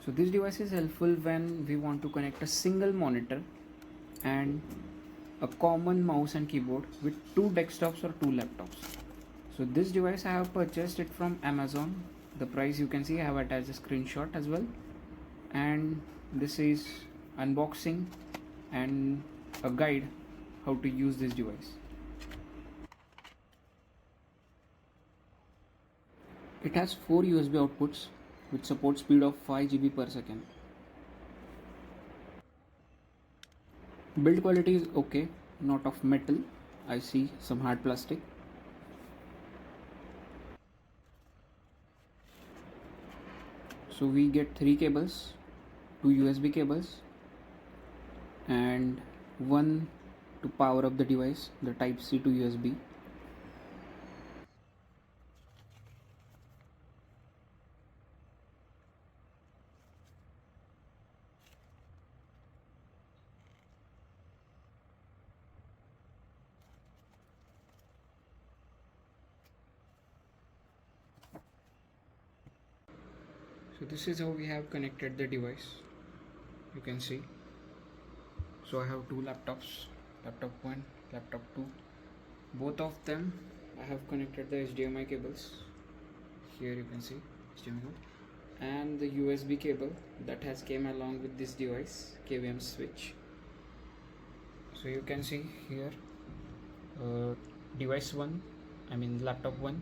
So this device is helpful when we want to connect a single monitor and a common mouse and keyboard with two desktops or two laptops. So this device I have purchased it from Amazon. The price you can see, I have attached a screenshot as well. And this is unboxing and a guide how to use this device. It has 4 USB outputs which support speed of 5 GB per second. Build quality is okay, not of metal. I see some hard plastic. So we get 3 cables, 2 USB cables and one to power up the device, the type C to USB. So this is how we have connected the device. You can see. So I have two laptops, laptop 1, laptop 2. Both of them I have connected the HDMI cables. Here you can see HDMI cable and the USB cable that has came along with this device, KVM switch. So you can see here device 1, I mean laptop 1,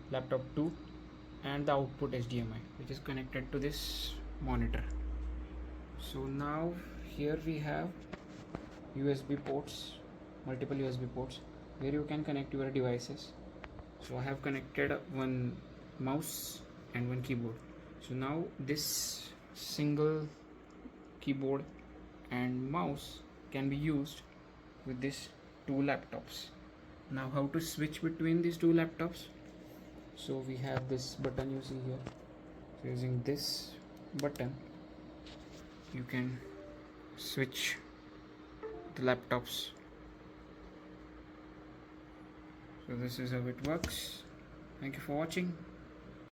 laptop 2 and the output HDMI which is connected to this monitor. So now here we have USB ports, multiple USB ports where you can connect your devices. So I have connected one mouse and one keyboard. So now this single keyboard and mouse can be used with these two laptops. Now how to switch between these two laptops? So we have this button you see here. So using this button you can switch the laptops. So this is how it works. Thank you for watching.